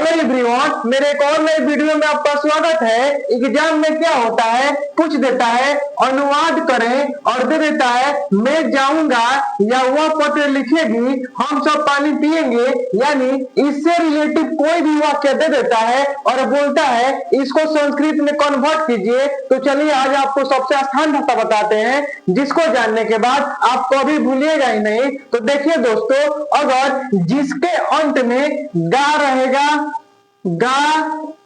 Hello everyone, मेरे एक और नए वीडियो में आपका स्वागत है। एग्जाम में क्या होता है, पूछ देता है अनुवाद करें और दे देता है मैं जाऊंगा या वह पत्र लिखेगी हम सब पानी पिएंगे, यानी इससे रिलेटिव कोई भी वाक्य दे देता है और बोलता है इसको संस्कृत में कन्वर्ट कीजिए। तो चलिए आज आपको सबसे आसान भाषा बताते हैं, जिसको जानने के बाद आप कभी भूलिएगा ही नहीं। तो देखिए दोस्तों, अगर जिसके अंत में गा रहेगा, गा,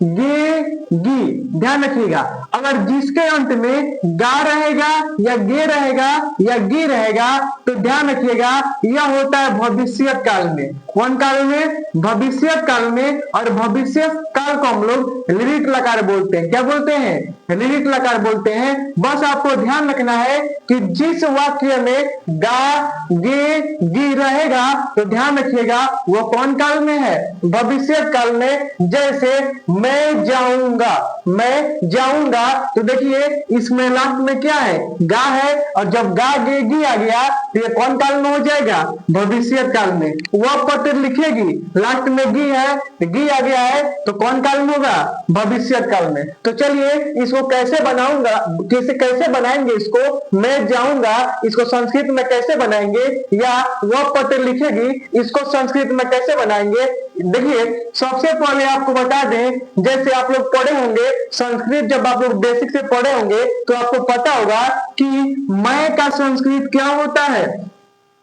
गे, गी, ध्यान रखिएगा, अगर जिसके अंत में गा रहेगा या गे रहेगा या गी रहेगा तो ध्यान रखिएगा यह होता है भविष्य काल में। कौन काल में? भविष्य काल में। और भविष्य काल को हम लोग लिरिट लकार बोलते हैं। क्या बोलते हैं? लिरिट लकार बोलते हैं। बस आपको ध्यान रखना है कि जिस वाक्य में गा, गे, गी रहेगा तो ध्यान रखिएगा वो कौन काल में है? भविष्य काल में। जैसे मैं जाऊंगा, मैं जाऊंगा, तो देखिए इसमें लास्ट में क्या है? गा है, और जब गा, गे, गी आ गया तो ये कौन काल में हो जाएगा? भविष्य काल में। वह पत्र लिखेगी, लास्ट में गी है, गी आ गया है तो कौन काल में होगा? भविष्य काल में। तो चलिए इसको कैसे बनाऊंगा, कैसे बनाएंगे इसको, मैं जाऊंगा इसको संस्कृत में कैसे बनाएंगे, या वह पत्र लिखेगी इसको संस्कृत में कैसे बनाएंगे। देखिए सबसे पहले आपको बता दें, जैसे आप लोग पढ़े होंगे संस्कृत, जब आप लोग बेसिक से पढ़े होंगे तो आपको पता होगा कि मैं का संस्कृत क्या होता है?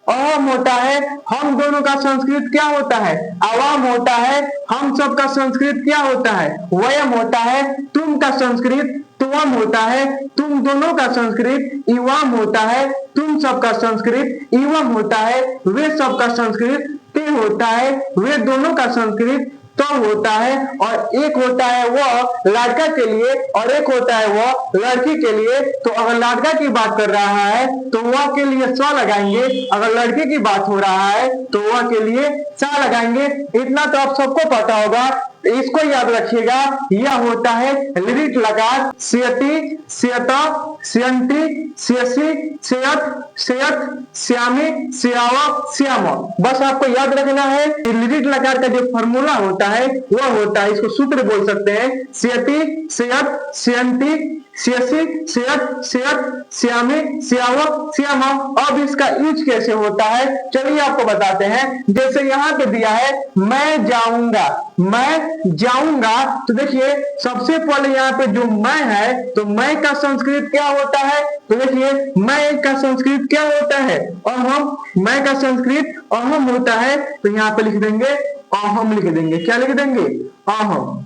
अहम होता है। हम दोनों का संस्कृत क्या होता है? आवाम होता है। हम सब का संस्कृत क्या होता है? वयम होता है। तुम का संस्कृत तुम होता है। तुम दोनों का संस्कृत इवाम होता है। तुम सब का संस्कृत इवम होता है। वे सब का संस्कृत ते होता है। वे दोनों का संस्कृत तो होता है। और एक होता है वह लड़का के लिए और एक होता है वह लड़की के लिए। तो अगर लड़का की बात कर रहा है तो वह के लिए स लगाएंगे, अगर लड़की की बात हो रहा है तो वह के लिए सा लगाएंगे। इतना तो आप सबको पता होगा, इसको याद रखिएगा। यह होता है लिरिट लकार। सियति, सियता, सियंती, सियसी, सियत, सियत, श्यामी, श्यावा, श्यामा। बस आपको याद रखना है लिरिट लकार का जो फॉर्मूला होता है वह होता है, इसको सूत्र बोल सकते हैं, सियति, सियत, सियंती, सियसी, सियत, सियत, श्यामी, श्यावा, श्यामा। अब इसका यूज कैसे होता है चलिए आपको बताते हैं। जैसे यहाँ पे दिया है मैं जाऊंगा, मैं जाऊंगा, तो देखिए सबसे पहले यहाँ पे जो मैं है तो मैं का संस्कृत क्या होता है? तो देखिए मैं का संस्कृत क्या होता है? अहम। मैं का संस्कृत अहम होता है, तो यहाँ पे लिख देंगे अहम, लिख देंगे। क्या लिख देंगे? अहम।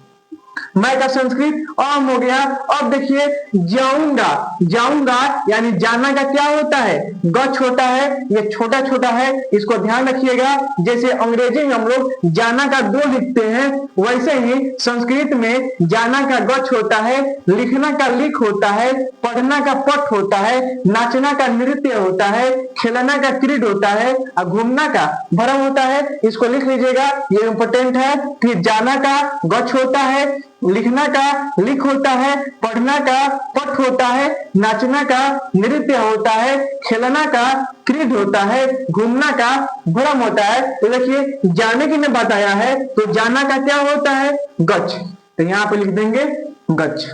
मैं का संस्कृत अहम हो गया। अब देखिए जाऊंगा, जाऊंगा यानी जाना का क्या होता है? गच होता है। ये छोटा छोटा है, इसको ध्यान रखिएगा। जैसे अंग्रेजी में हम लोग जाना का दो लिखते हैं, वैसे ही संस्कृत में जाना का गच होता है, लिखना का लिख होता है, पढ़ना का पठ होता है, नाचना का नृत्य होता है, खेलना का क्रीड होता है और घूमना का भ्रम होता है। इसको लिख लीजिएगा, ये इंपोर्टेंट है। फिर जाना का गच होता है, लिखना का लिख होता है, पढ़ना का पठ होता है, नाचना का नृत्य होता है, खेलना का क्रीड होता है, घूमना का भ्रम होता है। तो देखिए जाने की ने बताया है तो जाना का क्या होता है? गच। तो यहाँ पे लिख देंगे गच।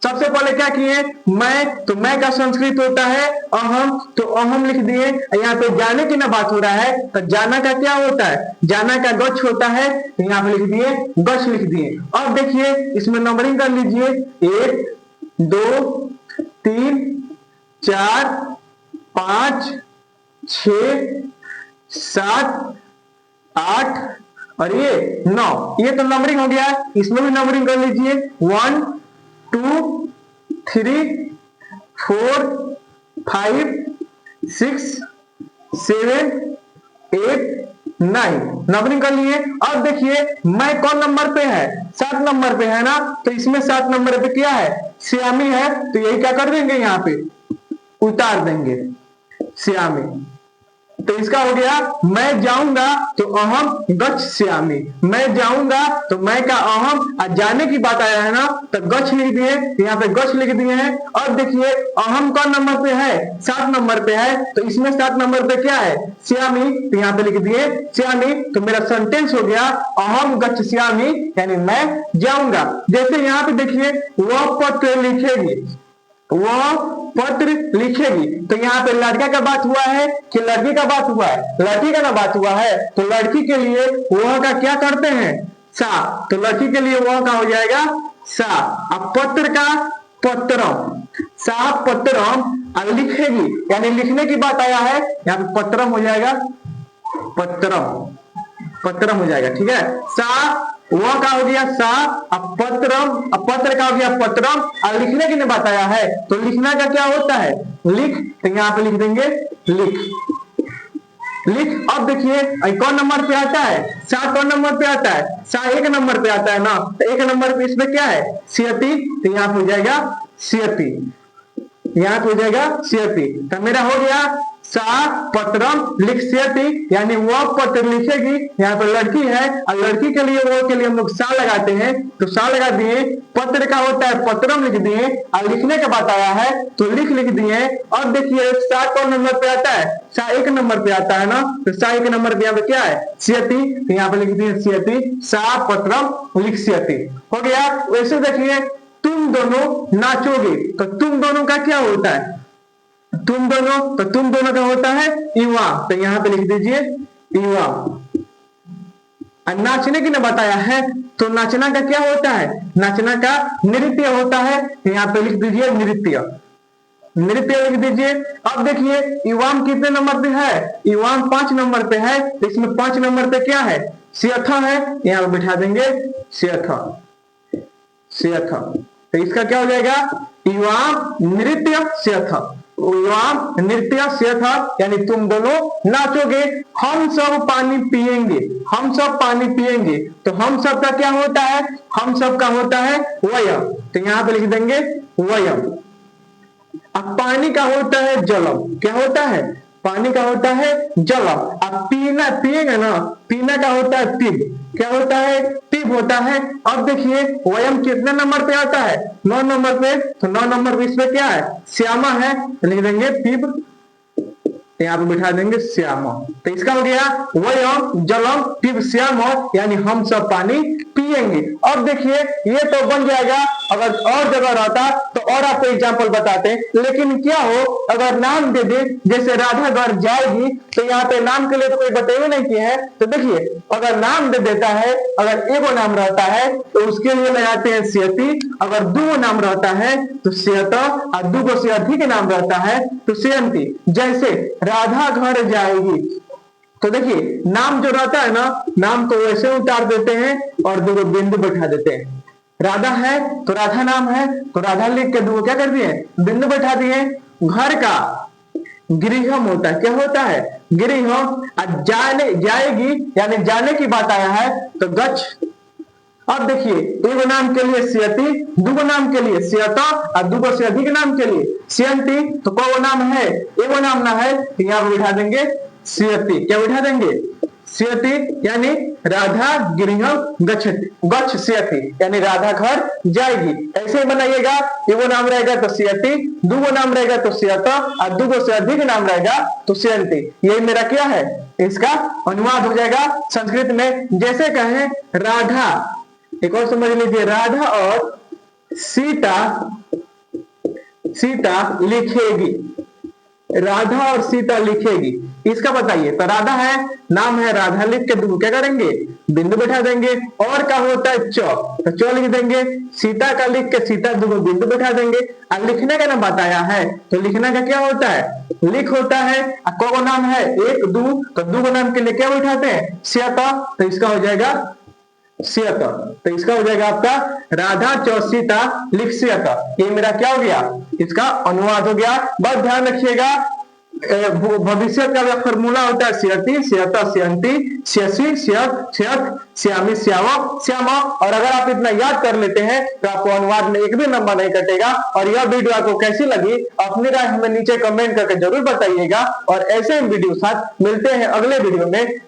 सबसे पहले क्या किए? मैं, तो मैं का संस्कृत होता है अहम, तो अहम लिख दिए। यहाँ पे जाने की ना बात हो रहा है तो जाना का क्या होता है? जाना का गच होता है, तो यहाँ पे लिख दिए गच, लिख दिए। अब देखिए इसमें नंबरिंग कर लीजिए, 1 2 3 4 5 6 7 8 और ये 9, ये तो नंबरिंग हो गया। इसमें भी नंबरिंग कर लीजिए, 1 2 3 4 5 6 7 8 9, नंबरिंग कर लिए। अब देखिए मैं कौन नंबर पे है? 7 नंबर पे है ना, तो इसमें 7 नंबर पे क्या है? श्यामी है, तो यही क्या कर देंगे यहाँ पे उतार देंगे श्यामी। तो इसका हो गया मैं जाऊंगा तो अहम गच्छामि। मैं जाऊंगा तो मैं का अहम, जाने की बात आया है ना तो गच्छ लिख दिए, यहाँ पे गच्छ लिख दिए हैं। और देखिए अहम कौन नंबर पे है, 7 नंबर पे है, तो इसमें 7 नंबर पे क्या है, श्यामी, तो यहाँ पे लिख दिए श्यामी। तो मेरा सेंटेंस हो गया अहम गच्छामि, यानी मैं जाऊंगा। जैसे यहाँ पे देखिए वह पत्र लिखेगी, वह पत्र लिखेगी, तो यहाँ पे लड़का का बात हुआ है कि लड़की का बात हुआ है, लड़की का ना बात हुआ है, तो लड़की के लिए वह का क्या करते हैं, सा, तो लड़की के लिए वह का हो जाएगा सा। अब पत्र का पत्रम, सा पत्रम, लिखेगी यानी लिखने की बात आया है, यहाँ पे पत्रम हो जाएगा, पत्रम, पत्रम हो जाएगा, ठीक है। सा वह का हो गया सा, अब पत्रम, अब पत्र का हो गया पत्रम, और लिखने की ने बताया है, तो लिखना का क्या होता है, लिख, तो यहाँ पे लिख देंगे लिख, लिख। अब देखिए कौन नंबर पे आता है, सा कौन नंबर पे आता है, सा 1 नंबर पे आता है ना, तो 1 नंबर पे इसमें क्या है, सियति, तो यहाँ पे हो जाएगा सियति, यहाँ पे हो जाएगा सियति। तो मेरा हो गया सा पत्रम लिखियति, यानी वह पत्र लिखेगी, यहाँ पर लड़की है और लड़की के लिए वो के लिए हम लोग सा लगाते हैं, तो सा लगा दिए। पत्र का होता है पत्रम लिख दिए, और लिखने का बात आया है तो लिख दिए। और देखिए सा कौन नंबर पे आता है, सा 1 नंबर पे आता है ना, तो सा 1 नंबर पे यहाँ पे क्या है, सियति, तो यहाँ पे लिख दिए सियति, सा पत्रम लिखियति, हो गया। वैसे देखिए तुम दोनों नाचोगे, तो तुम दोनों का क्या होता है, तुम दोनों, तो तुम दोनों का होता है युवा, तो यहाँ पे लिख दीजिए युवा। नाचने की ने बताया है, तो नाचना का क्या होता है, नाचना का नृत्य होता है, यहाँ पे लिख दीजिए नृत्य, नृत्य लिख दीजिए। अब देखिए युवाम कितने नंबर पे है, युवाम 5 नंबर पे है, तो इसमें 5 नंबर पे क्या है, सियथ है, यहाँ पे बिठा देंगे सियथ, सियथ, तो इसका क्या हो जाएगा, युवाम नृत्य सियथ, युवाम नृत्य सियथ, यानी तुम दोनों नाचोगे। हम सब पानी पिएंगे, हम सब पानी पिएंगे, तो हम सब का क्या होता है, हम सब का होता है वयम, तो यहाँ पे लिख देंगे वयम। अब पानी का होता है जलम, क्या होता है, पानी का होता है जलम। अब पीना, पिएगा ना, पीना का होता है पिब, क्या होता है, पिब होता है। अब देखिए वयम कितने नंबर पे आता है, 9 नंबर पे, तो 9 नंबर पे इसमें क्या है, श्यामा है, लिख देंगे पिब, यहाँ पे बिठा देंगे श्यामा। तो इसका हो गया वयम जलम पिब श्याम, यानी हम सब पानी पिएंगे। अब देखिए ये तो बन जाएगा, अगर और जगह रहता तो और आपको एग्जाम्पल बताते, लेकिन क्या हो अगर नाम दे दे, जैसे राधा घर जाएगी, तो यहाँ पे नाम के लिए तो कोई बताए नहीं किए हैं, तो देखिए अगर नाम दे देता है, अगर एगो नाम रहता है तो उसके लिए लगाते हैं सियति, अगर 2 नाम रहता है तो सियत, और 2 से अधिक नाम रहता है तो सियंती। जैसे राधा घर जाएगी, तो देखिए नाम जो रहता है ना, नाम को वैसे उतार देते हैं और 2 बिंदु बैठा देते हैं। राधा है तो राधा नाम है, तो राधा लिख के 2 क्या कर दिए, बिंदु बैठा दिए। घर का गृहम होता है, क्या होता है, गृहम। जाने, जाएगी यानी जाने की बात आया है तो गच्छ। अब देखिए 1 नाम के लिए सियति, 2 नाम के लिए सियता, और 2 से अधिक नाम के लिए सियंती। तो कौन नाम है, 1 नाम ना है, तो यहाँ पर बिठा देंगे सियति, क्या बिठा देंगे सियति, यानी राधा गृहम गच्छति, गच्छ सियति, यानी राधा घर जाएगी। ऐसे बनाइएगा, 1 नाम रहेगा तो सियति, 2 नाम रहेगा तो सियता, और 2 से अधिक नाम रहेगा तो सियंती। यही मेरा क्या है, इसका अनुवाद हो जाएगा संस्कृत में। जैसे कहें राधा, एक और समझ लीजिए, राधा और सीता, सीता लिखेगी, राधा और सीता लिखेगी, इसका बताइए। तो राधा है, नाम है राधा, लिख के 2 क्या करेंगे, बिंदु बैठा देंगे। और क्या होता है च, तो च लिख देंगे। सीता का लिख के सीता 2 बिंदु बैठा देंगे। और लिखने का नाम बताया है, तो लिखने का क्या होता है, लिख होता है। को नाम है 1 2, तो 2 नाम के लिए क्या बैठाते हैं, सियता, तो इसका हो जाएगा सियत, तो इसका हो जाएगा आपका राधा चौसीता लिख सियत। ये मेरा क्या हो गया, इसका अनुवाद हो गया। बस ध्यान रखिएगा भविष्य का फॉर्मूला होता है सियति, सियत, सियंती, सियसी, सियत, सियत, श्यामी, श्यामा, श्यामा। और अगर आप इतना याद कर लेते हैं तो आपको अनुवाद में एक भी नंबर नहीं कटेगा। और यह वीडियो आपको कैसी लगी अपनी राय हमें नीचे कमेंट करके जरूर बताइएगा। और ऐसे वीडियो साथ मिलते हैं अगले वीडियो में।